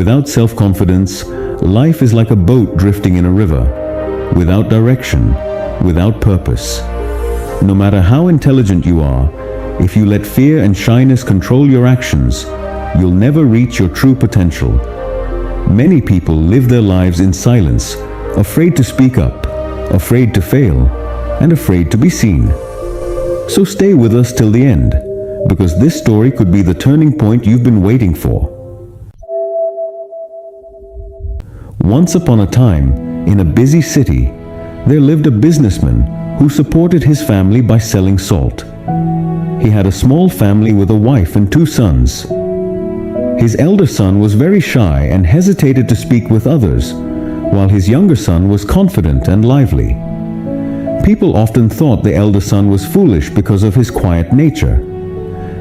Without self-confidence, life is like a boat drifting in a river, without direction, without purpose. No matter how intelligent you are, if you let fear and shyness control your actions, you'll never reach your true potential. Many people live their lives in silence, afraid to speak up, afraid to fail, and afraid to be seen. So stay with us till the end, because this story could be the turning point you've been waiting for. Once upon a time, in a busy city, there lived a businessman who supported his family by selling salt. He had a small family with a wife and 2 sons. His elder son was very shy and hesitated to speak with others, while his younger son was confident and lively. People often thought the elder son was foolish because of his quiet nature.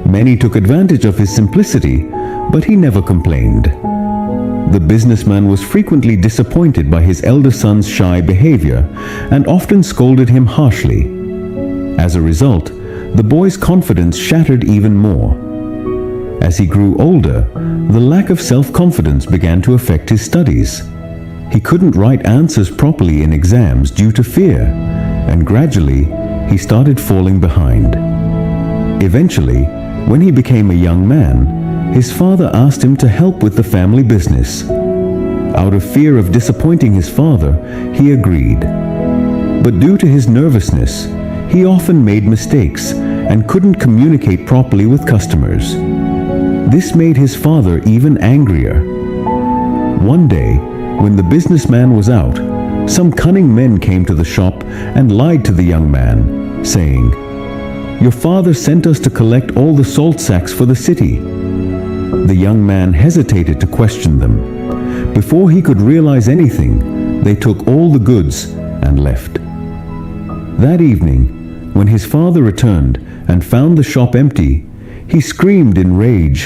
Many took advantage of his simplicity, but he never complained. The businessman was frequently disappointed by his elder son's shy behavior and often scolded him harshly. As a result, the boy's confidence shattered even more. As he grew older, the lack of self-confidence began to affect his studies. He couldn't write answers properly in exams due to fear, and gradually, he started falling behind. Eventually, when he became a young man, his father asked him to help with the family business. Out of fear of disappointing his father, he agreed. But due to his nervousness, he often made mistakes and couldn't communicate properly with customers. This made his father even angrier. One day, when the businessman was out, some cunning men came to the shop and lied to the young man, saying, "Your father sent us to collect all the salt sacks for the city." The young man hesitated to question them. Before he could realize anything, they took all the goods and left. That evening, when his father returned and found the shop empty, he screamed in rage,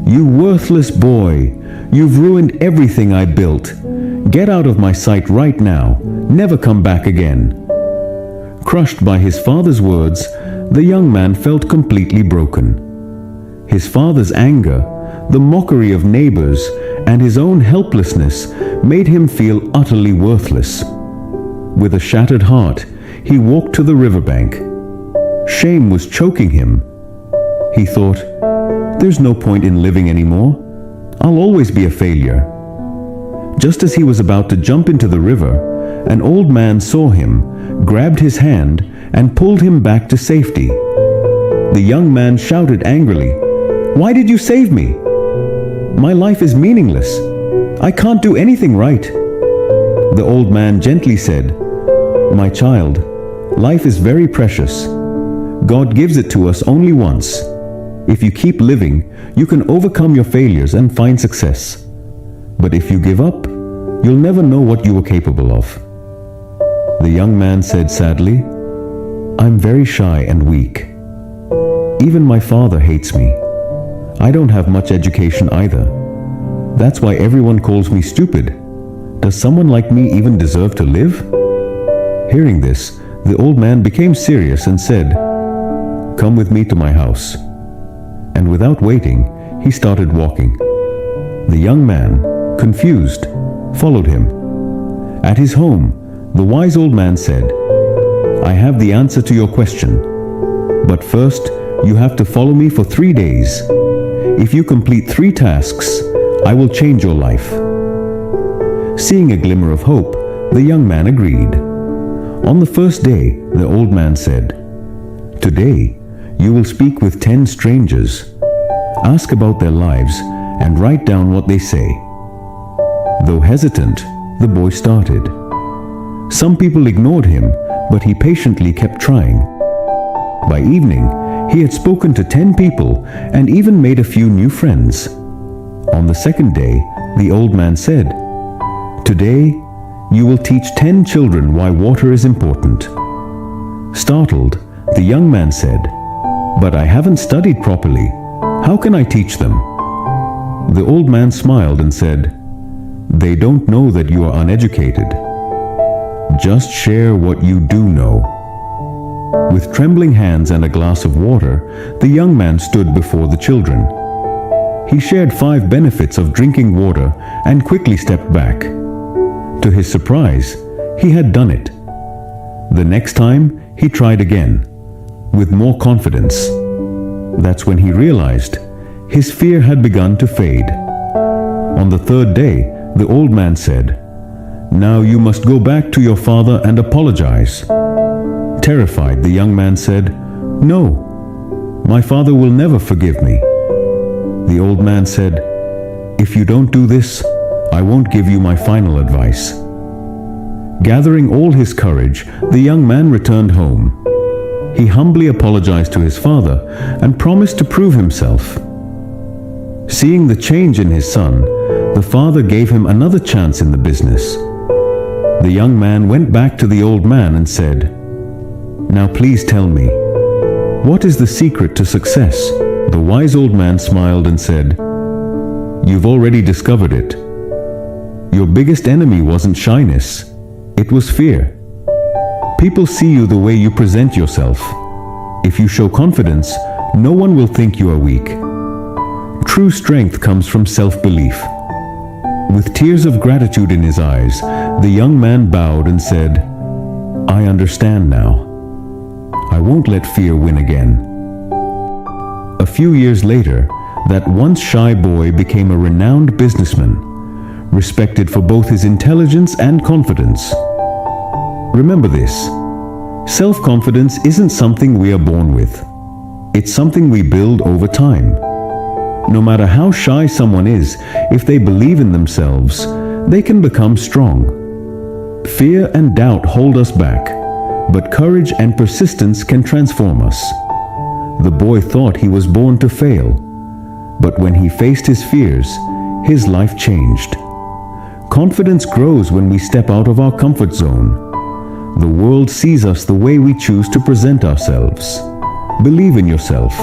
"You worthless boy! You've ruined everything I built. Get out of my sight right now. Never come back again." Crushed by his father's words, the young man felt completely broken. His father's anger, the mockery of neighbors, and his own helplessness made him feel utterly worthless. With a shattered heart, he walked to the riverbank. Shame was choking him. He thought, "There's no point in living anymore. I'll always be a failure." Just as he was about to jump into the river, an old man saw him, grabbed his hand, and pulled him back to safety. The young man shouted angrily, "Why did you save me? My life is meaningless. I can't do anything right." The old man gently said, "My child, life is very precious. God gives it to us only once. If you keep living, you can overcome your failures and find success. But if you give up, you'll never know what you were capable of." The young man said sadly, "I'm very shy and weak. Even my father hates me. I don't have much education either. That's why everyone calls me stupid. Does someone like me even deserve to live?" Hearing this, the old man became serious and said, "Come with me to my house." And without waiting, he started walking. The young man, confused, followed him. At his home, the wise old man said, "I have the answer to your question. But first, you have to follow me for 3 days. If you complete 3 tasks, I will change your life." Seeing a glimmer of hope, the young man agreed. On the first day, the old man said, "Today, you will speak with 10 strangers. Ask about their lives and write down what they say." Though hesitant, the boy started. Some people ignored him, but he patiently kept trying. By evening, he had spoken to 10 people and even made a few new friends. On the second day, the old man said, "Today, you will teach 10 children why water is important." Startled, the young man said, "But I haven't studied properly. How can I teach them?" The old man smiled and said, "They don't know that you are uneducated. Just share what you do know." With trembling hands and a glass of water, the young man stood before the children. He shared 5 benefits of drinking water and quickly stepped back. To his surprise, he had done it. The next time, he tried again, with more confidence. That's when he realized his fear had begun to fade. On the 3rd day, the old man said, "Now you must go back to your father and apologize." Terrified, the young man said, "No, my father will never forgive me." The old man said, "If you don't do this, I won't give you my final advice." Gathering all his courage, the young man returned home. He humbly apologized to his father and promised to prove himself. Seeing the change in his son, the father gave him another chance in the business. The young man went back to the old man and said, "Now please tell me, what is the secret to success?" The wise old man smiled and said, "You've already discovered it. Your biggest enemy wasn't shyness, it was fear. People see you the way you present yourself. If you show confidence, no one will think you are weak. True strength comes from self-belief." With tears of gratitude in his eyes, the young man bowed and said, "I understand now. I won't let fear win again." A few years later, that once shy boy became a renowned businessman, respected for both his intelligence and confidence. Remember this: self-confidence isn't something we are born with. It's something we build over time. No matter how shy someone is, if they believe in themselves, they can become strong. Fear and doubt hold us back, but courage and persistence can transform us. The boy thought he was born to fail, but when he faced his fears, his life changed. Confidence grows when we step out of our comfort zone. The world sees us the way we choose to present ourselves. Believe in yourself.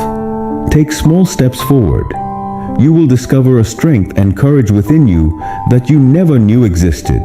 Take small steps forward. You will discover a strength and courage within you that you never knew existed.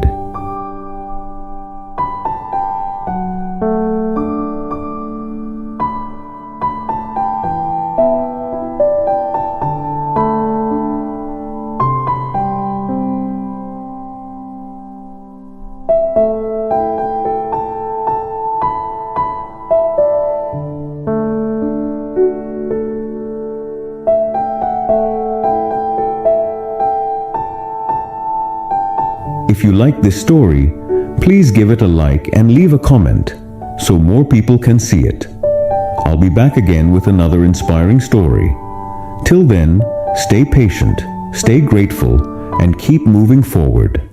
If you like this story, please give it a like and leave a comment so more people can see it. I'll be back again with another inspiring story. Till then, stay patient, stay grateful, and keep moving forward.